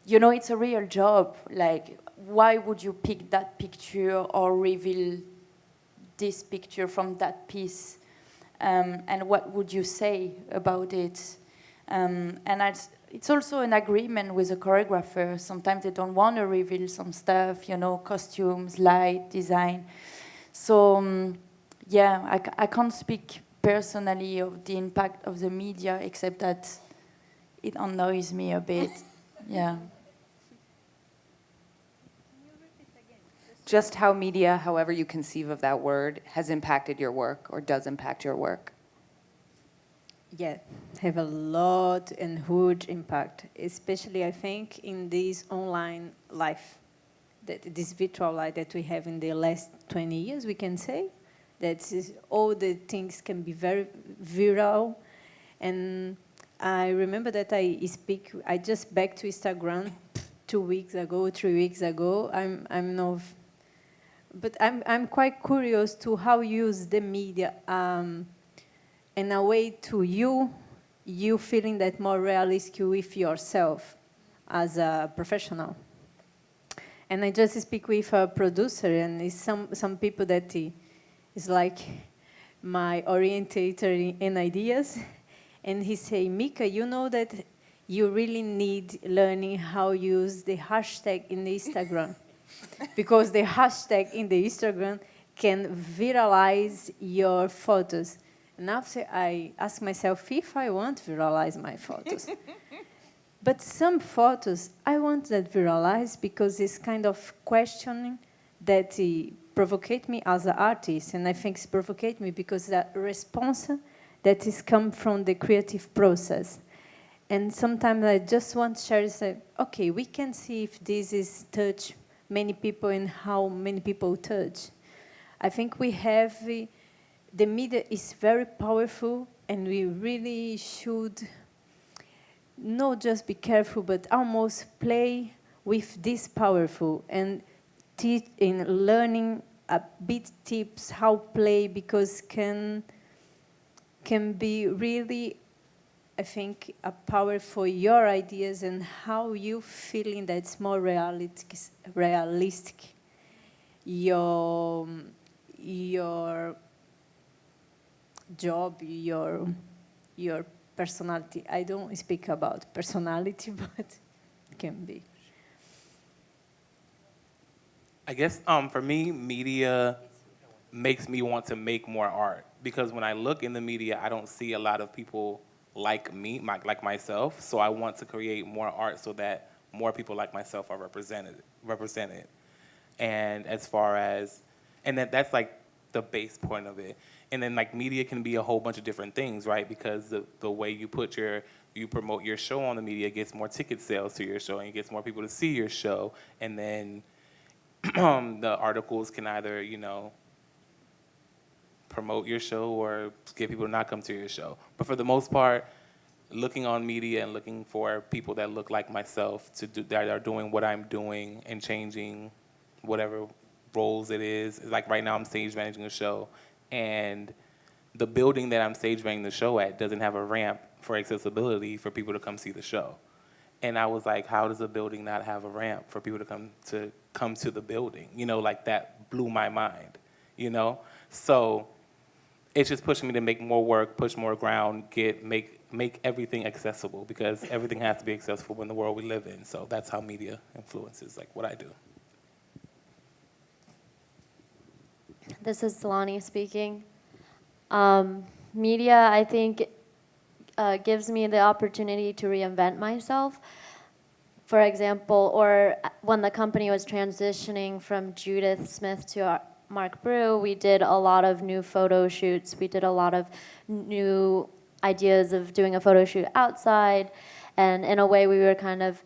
you know, it's a real job. Like, why would you pick that picture or reveal this picture from that piece? And what would you say about it? And it's also an agreement with the choreographer. Sometimes they don't want to reveal some stuff, you know, costumes, light, design. So, yeah, I can't speak personally of the impact of the media, except that it annoys me a bit. Yeah. Just how media, however you conceive of that word, has impacted your work or does impact your work. Yeah, have a lot and huge impact, especially I think in this online life, this virtual life that we have in the last 20 years, we can say, that all the things can be very viral. And I remember that I just back to Instagram 2 weeks ago, 3 weeks ago. I'm no, but I'm quite curious to how you use the media in a way to you feeling that more realistic with yourself as a professional. And I just speak with a producer, and it's some people that is like my orientator in ideas. And he say, Mika, you know that you really need learning how use the hashtag in the Instagram. Because the hashtag in the Instagram can viralize your photos. And after I ask myself if I want to viralize my photos. But some photos, I want that viralized because it's kind of questioning that provocate me as an artist. And I think it's provocate me because that response that is come from the creative process. And sometimes I just want to share, say, okay, we can see if this is touch many people and how many people touch. I think we have, the media is very powerful, and we really should not just be careful, but almost play with this powerful and teach in learning a bit tips how play, because can be really, I think, a power for your ideas and how you feeling that's more realistic. Your job, your personality. I don't speak about personality, but it can be. I guess for me, media makes me want to make more art, because when I look in the media, I don't see a lot of people like me, like myself. So I want to create more art so that more people like myself are represented. And as far as, and that's like the base point of it. And then like media can be a whole bunch of different things, right? Because the way you promote your show on the media gets more ticket sales to your show, and it gets more people to see your show. And then the articles can either, promote your show or get people to not come to your show. But for the most part, looking on media and looking for people that look like myself that are doing what I'm doing and changing whatever roles it is. Like right now I'm stage managing a show, and the building that I'm stage managing the show at doesn't have a ramp for accessibility for people to come see the show. And I was like, how does a building not have a ramp for people to come to the building? Like that blew my mind, So it's just pushing me to make more work, push more ground, make everything accessible, because everything has to be accessible in the world we live in. So that's how media influences like what I do. This is Solani speaking. Media, I think, gives me the opportunity to reinvent myself. For example, or when the company was transitioning from Judith Smith to Mark Brew, we did a lot of new photo shoots. We did a lot of new ideas of doing a photo shoot outside. And in a way, we were kind of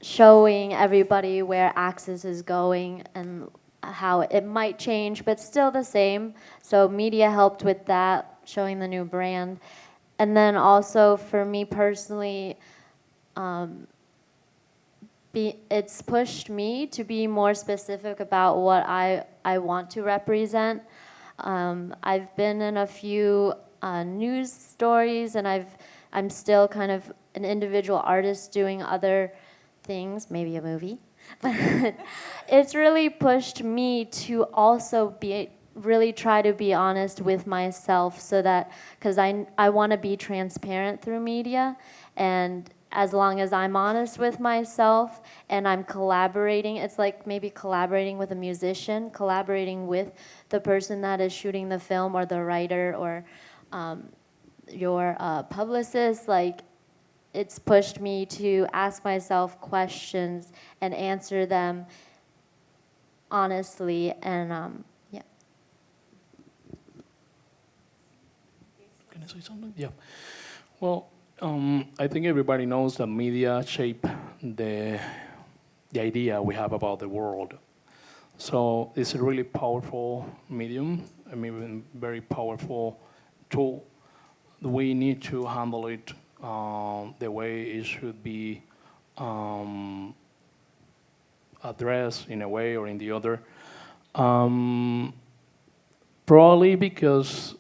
showing everybody where Axis is going and how it might change, but still the same. So media helped with that, showing the new brand. And then also for me personally, it's pushed me to be more specific about what I want to represent. I've been in a few news stories, and I'm still kind of an individual artist doing other things, maybe a movie. But it's really pushed me to also really try to be honest with myself, so that, because I want to be transparent through media, and as long as I'm honest with myself and I'm collaborating, it's like maybe collaborating with a musician, collaborating with the person that is shooting the film or the writer or your publicist. Like, it's pushed me to ask myself questions and answer them honestly. And yeah. Can I say something? Yeah. Well, I think everybody knows that media shape the the idea we have about the world. So it's a really powerful medium. I mean, very powerful tool. We need to handle it the way it should be um, addressed in a way or in the other. Um, Probably because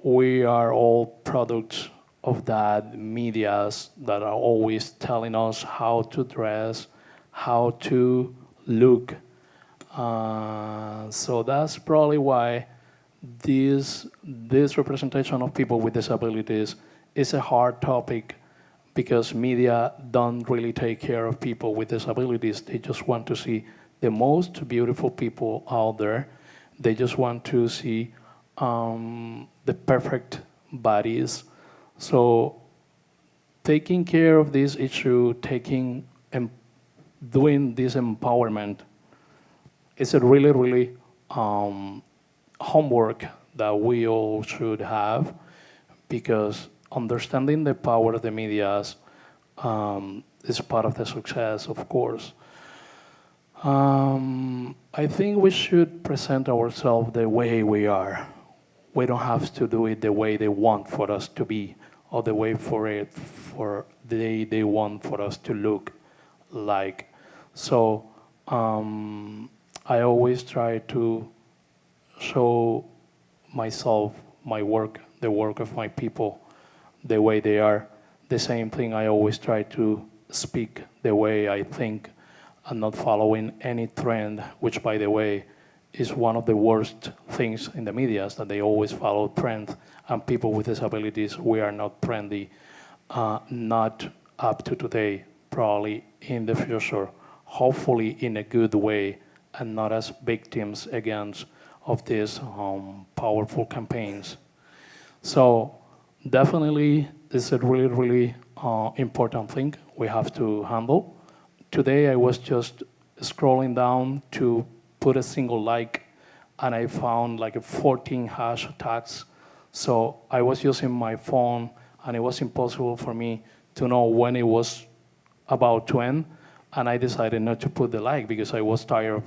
we are all products of that medias that are always telling us how to dress, how to look. So that's probably why this representation of people with disabilities is a hard topic because media don't really take care of people with disabilities. They just want to see the most beautiful people out there. They just want to see the perfect bodies. So taking care of this issue, doing this empowerment is a really, really homework that we all should have because understanding the power of the medias is part of the success, of course. I think we should present ourselves the way we are. We don't have to do it the way they want for us to be, or the way for they want for us to look like. So I always try to show myself, my work, the work of my people, the way they are. The same thing, I always try to speak the way I think and not following any trend, which, by the way, is one of the worst things in the media, is that they always follow trends, and people with disabilities, we are not trendy, not up to today, probably in the future, hopefully in a good way, and not as victims against of these powerful campaigns. So definitely, this is a really, really important thing we have to handle. Today, I was just scrolling down to put a single like, and I found like 14 hashtags. So I was using my phone, and it was impossible for me to know when it was about to end. And I decided not to put the like because I was tired of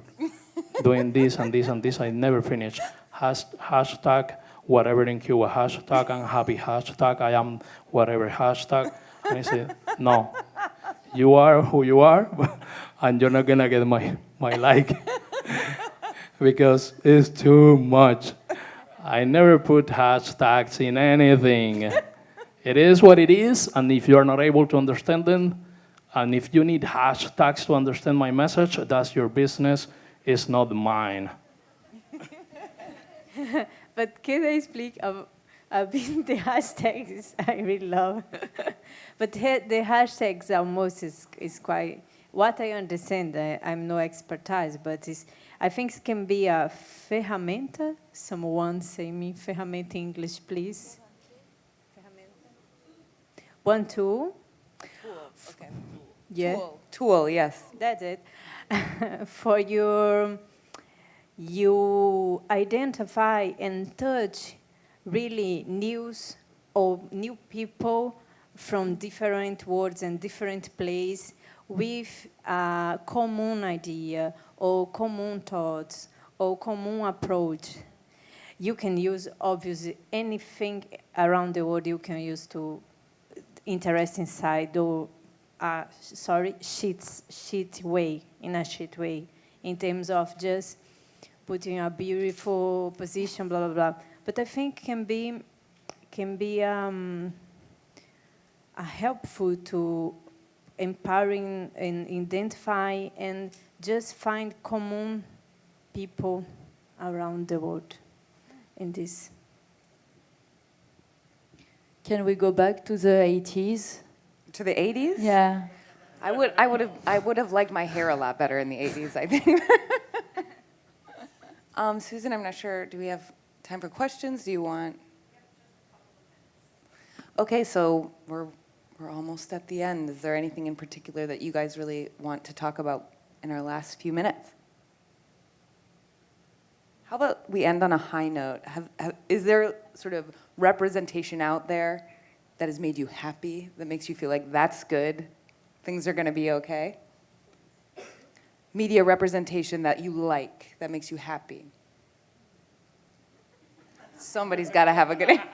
doing this and this and this. I never finished. Hashtag whatever in Cuba, hashtag I'm happy, hashtag I am whatever, hashtag. And I said, no, you are who you are, and you're not gonna get my like because it's too much. I never put hashtags in anything. It is what it is, and if you're not able to understand them, and if you need hashtags to understand my message, that's your business, it's not mine. But can I speak a bit the hashtags? I really love. But the hashtags almost is quite what I understand. I'm no expertise, but I think it can be a ferramenta. Someone say me ferramenta in English, please. One tool. Tool, okay. Yeah. Tool, yes. That's it. For you identify and touch really news or new people from different worlds and different places with a common idea or common thoughts or common approach. You can use obviously anything around the world you can use to interest inside or sheet way, in a sheet way, in terms of just putting a beautiful position, blah blah blah. But I think can be a helpful to empowering and identify and just find common people around the world in this. Can we go back to the 80s? To the 80s? Yeah. I would have liked my hair a lot better in the 80s, I think. Susan, I'm not sure, do we have time for questions? Do you want? Okay, so we're almost at the end. Is there anything in particular that you guys really want to talk about in our last few minutes? How about we end on a high note? Is there sort of representation out there that has made you happy, that makes you feel like that's good, things are going to be okay? Media representation that you like, that makes you happy? Somebody's got to have a good answer.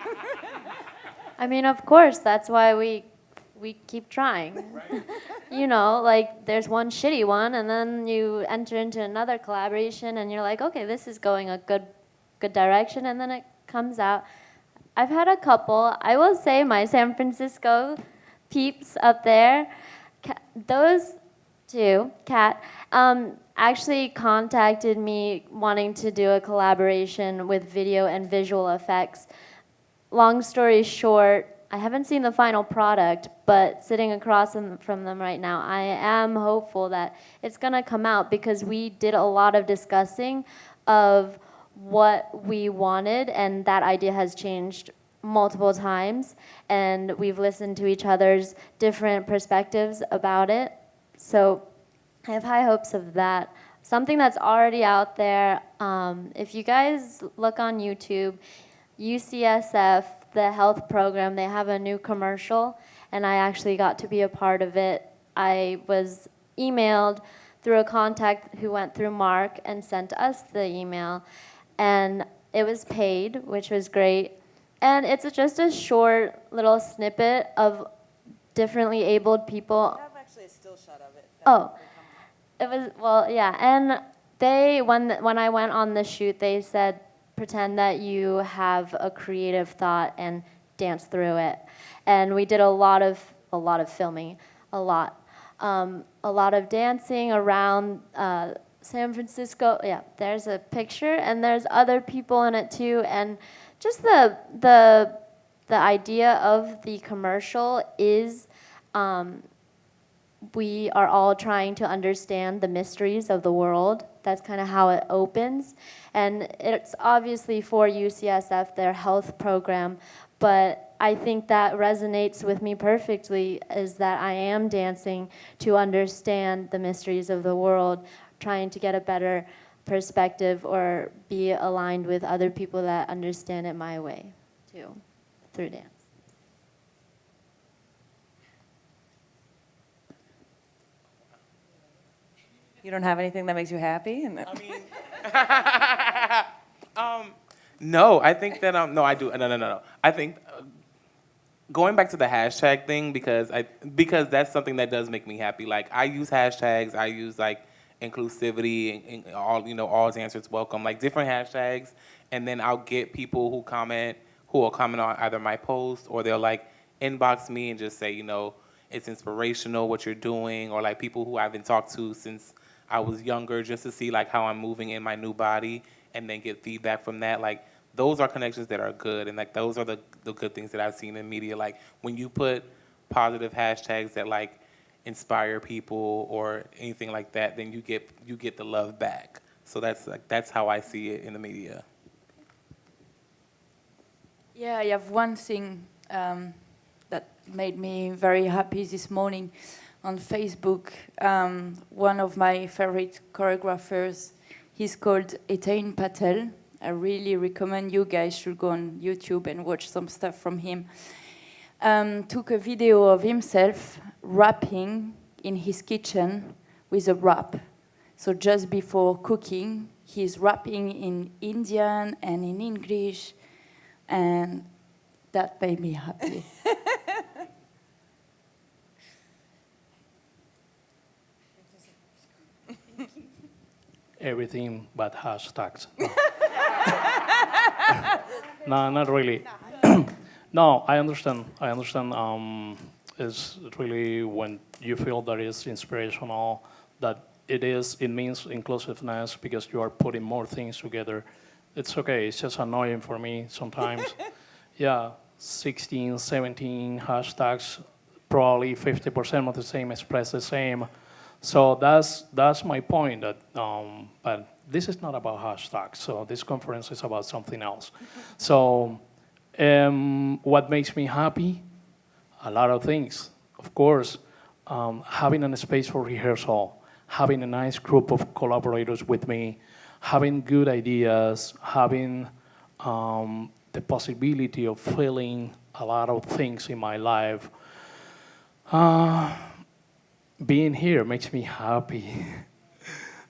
I mean, of course, that's why we keep trying. You know, like there's one shitty one, and then you enter into another collaboration, and you're like, okay, this is going a good direction, and then it comes out. I've had a couple. I will say my San Francisco peeps up there, those two, Kat, actually contacted me wanting to do a collaboration with video and visual effects. Long story short, I haven't seen the final product, but sitting across from them right now, I am hopeful that it's gonna come out because we did a lot of discussing of what we wanted, and that idea has changed multiple times, and we've listened to each other's different perspectives about it. So I have high hopes of that. Something that's already out there, if you guys look on YouTube, UCSF, the health program, they have a new commercial, and I actually got to be a part of it. I was emailed through a contact who went through Mark and sent us the email, and it was paid, which was great. And it's just a short little snippet of differently abled people. I have actually a still shot of it. Oh, it was, well, yeah. And they, when I went on the shoot, they said, pretend that you have a creative thought and dance through it. And we did a lot of filming, a lot of dancing around San Francisco. Yeah, there's a picture, and there's other people in it too. And just the idea of the commercial is we are all trying to understand the mysteries of the world. That's kind of how it opens. And it's obviously for UCSF, their health program, but I think that resonates with me perfectly, is that I am dancing to understand the mysteries of the world, trying to get a better perspective or be aligned with other people that understand it my way, too, through dance. You don't have anything that makes you happy? And No, I think that no, I do. No. I think going back to the hashtag thing because that's something that does make me happy. Like I use hashtags, I use like inclusivity and all dancers welcome, like different hashtags, and then I'll get people who will comment on either my post or they'll like inbox me and just say, it's inspirational what you're doing, or like people who I've been talked to since I was younger just to see like how I'm moving in my new body and then get feedback from that. Like those are connections that are good, and like those are the good things that I've seen in media. Like when you put positive hashtags that like inspire people or anything like that, then you get the love back. So that's how I see it in the media. Yeah, I have one thing that made me very happy this morning on Facebook. One of my favorite choreographers, he's called Etain Patel. I really recommend you guys should go on YouTube and watch some stuff from him. Took a video of himself rapping in his kitchen with a rap. So just before cooking, he's rapping in Indian and in English, and that made me happy. Everything but hashtags. No, not really. No, I understand. It's really when you feel that it's inspirational, that it means inclusiveness because you are putting more things together. It's okay. It's just annoying for me sometimes. Yeah, 16, 17 hashtags probably 50% of the same express the same. So that's my point. That but this is not about hashtags. So this conference is about something else. So what makes me happy? A lot of things. Of course, having a space for rehearsal, having a nice group of collaborators with me, having good ideas, having the possibility of feeling a lot of things in my life. Being here makes me happy.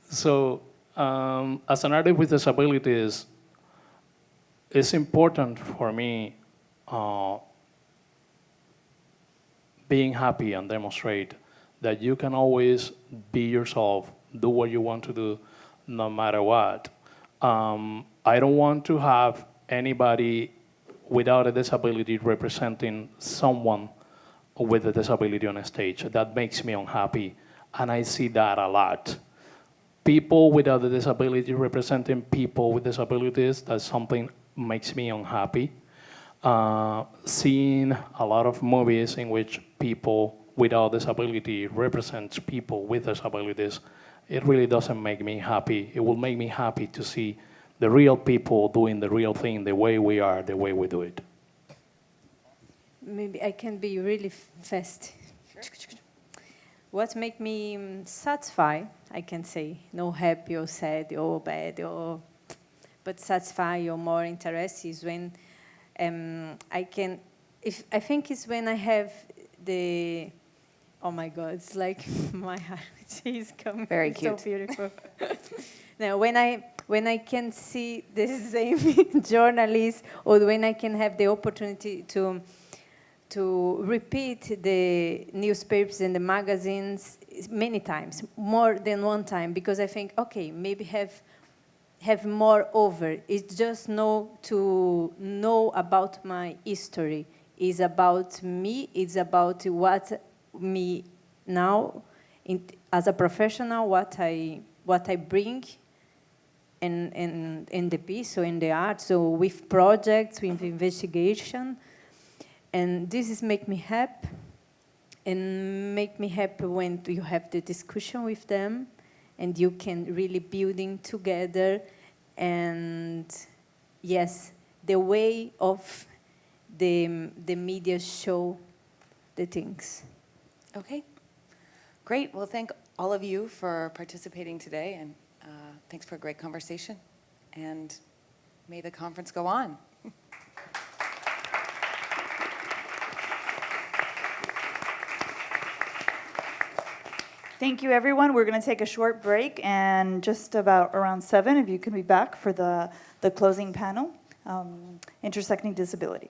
So, as an artist with disabilities, it's important for me being happy and demonstrate that you can always be yourself, do what you want to do, no matter what. I don't want to have anybody without a disability representing someone with a disability on a stage. That makes me unhappy, and I see that a lot. People without a disability representing people with disabilities, that's something makes me unhappy. Seeing a lot of movies in which people without disability represents people with disabilities, it really doesn't make me happy. It will make me happy to see the real people doing the real thing the way we are, the way we do it. Maybe I can be really fast. Sure. What make me satisfied, I can say, no happy or sad or bad, but satisfied or more interested is when I think it's when I have the, oh my God, it's like my heart is coming. Very it's cute. So beautiful. Now, when I can see the same journalist, or when I can have the opportunity to repeat the newspapers and the magazines many times, more than one time, because I think, okay, maybe have more over. It's just to know about my history. It's about me. It's about what me now, as a professional, what I bring in the piece, so in the art, so with projects, with investigation. And this is make me happy, and make me happy when you have the discussion with them, and you can really building together. And yes, the way of the media show the things. Okay, great. Well, thank all of you for participating today, and thanks for a great conversation. And may the conference go on. Thank you, everyone. We're going to take a short break, and just about around 7, if you can be back for the closing panel, Intersecting Disability.